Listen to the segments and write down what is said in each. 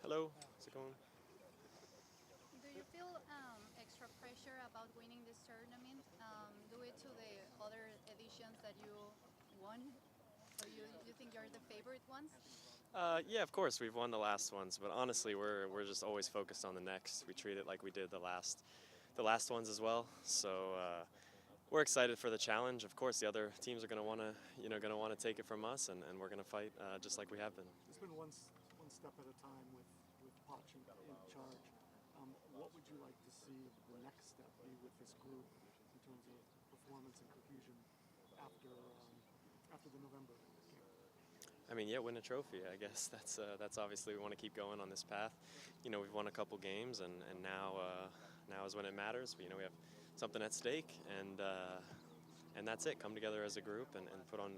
Hello, how's it going? Do you feel extra pressure about winning this tournament due to the other editions that you won? So you think you're the favorite ones? Yeah, of course, we've won the last ones, but honestly, we're just always focused on the next. We treat it like we did the last ones as well. So we're excited for the challenge. Of course, the other teams are going to want to, going to want to take it from us, and we're going to fight just like we have been. It's been one step at a time with Poch in charge. What would you like to see the next step be with this group in terms of performance and cohesion after the November game? I mean, yeah, win a trophy. I guess that's obviously we want to keep going on this path. We've won a couple games, and now is when it matters. We have something at stake, and that's it. Come together as a group and put on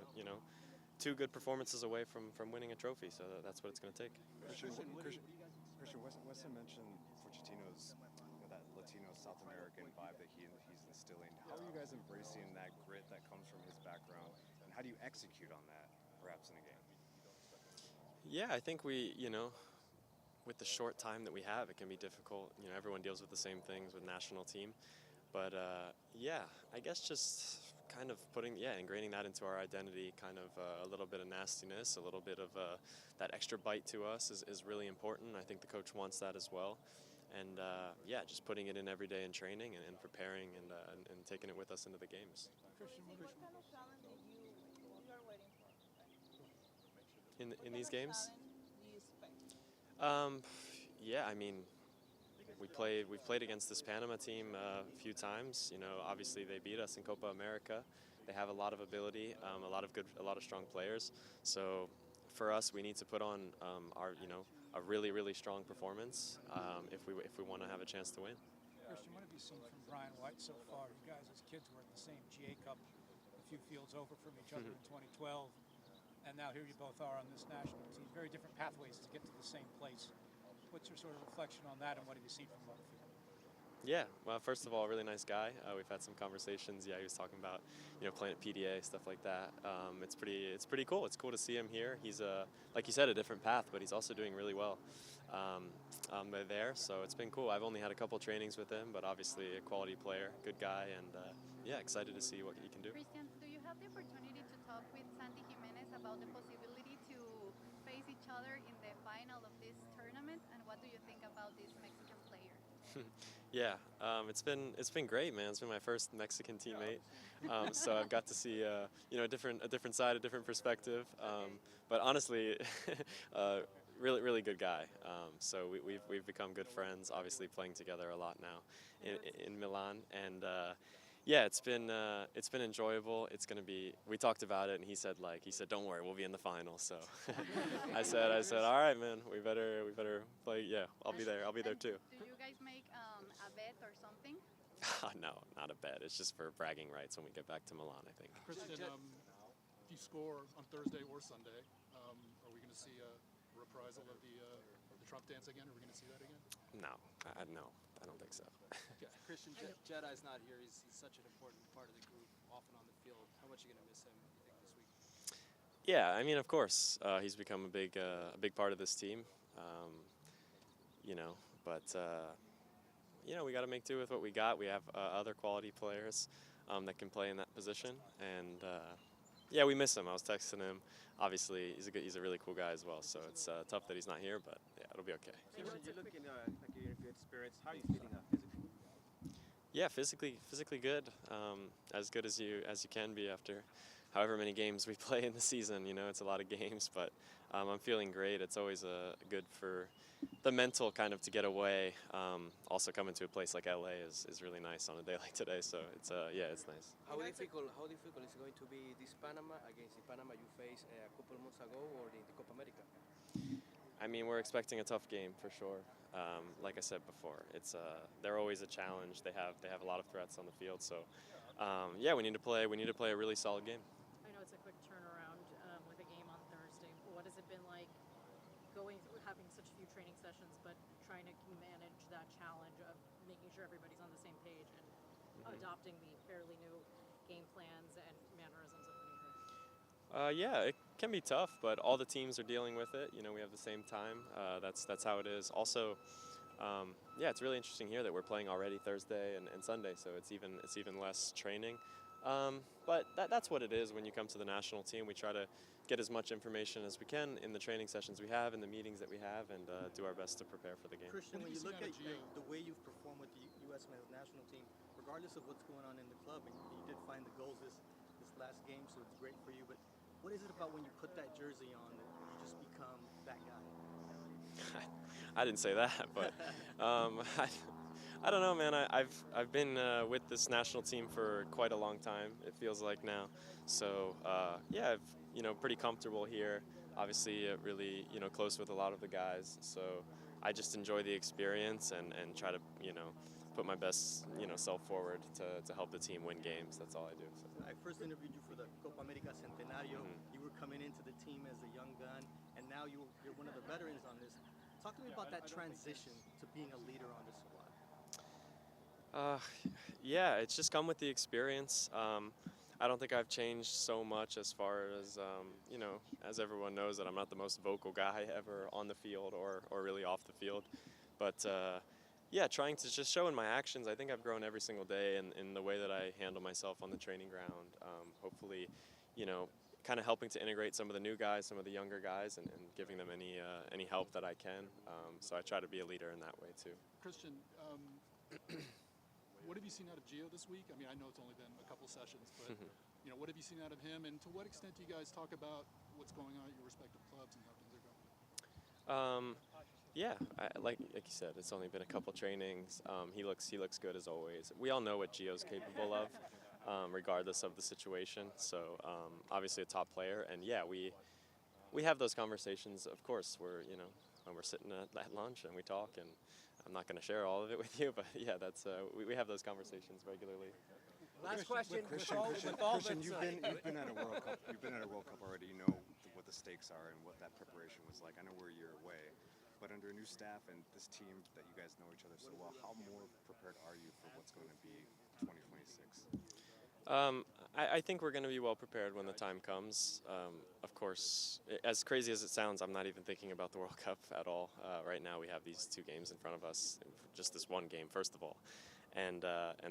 two good performances away from winning a trophy. So that's what it's going to take. Christian mentioned Pochettino's that Latino South American vibe that he's instilling. How are you guys embracing that grit that comes from his background, and how do you execute on that, perhaps in a game? Yeah, I think with the short time that we have, it can be difficult. Everyone deals with the same things with national team. But yeah, I guess just kind of ingraining that into our identity, kind of a little bit of nastiness, a little bit of that extra bite to us is really important. I think the coach wants that as well. And yeah, just putting it in every day in training and preparing and taking it with us into the games. Christian, what kind of challenge you are waiting for? In these games? Challenge do you expect? Yeah, I mean, we've played against this Panama team a few times. Obviously they beat us in Copa America. They have a lot of ability, a lot of strong players. So for us, we need to put on a really strong performance if we want to have a chance to win. Christian, what have you seen from Brian White so far? You guys as kids were at the same GA Cup a few fields over from each other in 2012. And now here you both are on this national team. Very different pathways to get to the same place. What's your sort of reflection on that, and what have you seen from both of you? Yeah, well, first of all, really nice guy. We've had some conversations. Yeah, he was talking about playing at PDA, stuff like that. It's pretty cool. It's cool to see him here. He's like you said, a different path, but he's also doing really well there. So it's been cool. I've only had a couple trainings with him, but obviously a quality player, good guy, and yeah, excited to see what he can do. Christian, do you have the opportunity to talk with Santi Jimenez about the possibility to face each other in the final of this tournament? And what do you think about this Mexican player? Yeah, it's been great, man. It's been my first Mexican teammate, so I've got to see a different side, a different perspective. But honestly, really good guy. So we've become good friends. Obviously, playing together a lot now in Milan, and yeah, it's been enjoyable. It's gonna be. We talked about it, and he said don't worry, we'll be in the final. So I said all right, man. We better play. Yeah, I'll be there. I'll be there too. Do you guys make a bet or something? No, not a bet. It's just for bragging rights when we get back to Milan, I think. Christian, if you score on Thursday or Sunday, are we going to see a reprisal of the Trump dance again? Are we going to see that again? No, I don't think so. Christian, Jedi's not here. He's such an important part of the group, often on the field. How much are you going to miss him, you think, this week? Yeah, I mean, of course, he's become a big part of this team. But we got to make do with what we got. We have other quality players that can play in that position, and yeah, we miss him. I was texting him. Obviously, he's a really cool guy as well. So it's tough that he's not here, but yeah, it'll be okay. You're looking like you're in good spirits. How are you feeling physically? Yeah, physically good. As good as you can be after however many games we play in the season. It's a lot of games, but I'm feeling great. It's always good for the mental kind of to get away. Also coming to a place like LA is really nice on a day like today. So it's it's nice. How difficult is it going to be this Panama against the Panama you faced a couple of months ago, or the Copa America? I mean, we're expecting a tough game for sure. Like I said before, they're always a challenge. They have a lot of threats on the field. So yeah, we need to play a really solid game. I know it's a quick turnaround with a game on Thursday. What has it been like having such few training sessions, but trying to manage that challenge of making sure everybody's on the same page and adopting the fairly new game plans and mannerisms of the new group? Yeah, it can be tough, but all the teams are dealing with it. You know, we have the same time. That's how it is. Also, yeah, it's really interesting here that we're playing already Thursday and Sunday, so it's even less training. But that's what it is when you come to the national team. We try to get as much information as we can in the training sessions we have, in the meetings that we have, and do our best to prepare for the game. Christian, when you look at the way you've performed with the U.S. men's national team, regardless of what's going on in the club, and you did find the goals this last game, so it's great for you, but what is it about when you put that jersey on that you just become that guy? I didn't say that, but I don't know, man. I've been with this national team for quite a long time. It feels like now. So yeah, pretty comfortable here. Obviously, really close with a lot of the guys. So I just enjoy the experience and try to put my best self forward to help the team win games. That's all I do. So. I first interviewed you for the Copa America Centenario. You were coming into the team as a young gun, and now you're one of the veterans on this. Talk to me about that transition to being a leader on this squad. Yeah, it's just come with the experience. I don't think I've changed so much as far as, as everyone knows that I'm not the most vocal guy ever on the field or really off the field. But yeah, trying to just show in my actions, I think I've grown every single day in the way that I handle myself on the training ground. Hopefully, kind of helping to integrate some of the new guys, some of the younger guys, and giving them any help that I can. So I try to be a leader in that way too. Christian, what have you seen out of Gio this week? I mean, I know it's only been a couple sessions, but what have you seen out of him, and to what extent do you guys talk about what's going on at your respective clubs and how things are going? Yeah, like you said, it's only been a couple trainings. He looks good as always. We all know what Gio's capable of, regardless of the situation. So obviously a top player, and yeah, we have those conversations. Of course, when we're sitting at lunch and we talk, and I'm not going to share all of it with you, but yeah, that's we have those conversations regularly. Last question. Christian, you've been at a World Cup. You've been at a World Cup already. You know what the stakes are and what that preparation was like. I know we're a year away, but under a new staff and this team that you guys know each other so well, how more prepared are you for what's going to be 2026? I think we're going to be well prepared when the time comes. Of course, as crazy as it sounds, I'm not even thinking about the World Cup at all. Right now we have these 2 games in front of us, just this one game, first of all. And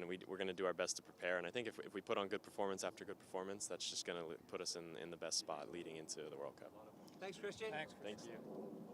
we're going to do our best to prepare. And I think if we put on good performance after good performance, that's just going to put us in the best spot leading into the World Cup. Thanks, Christian. Thank you.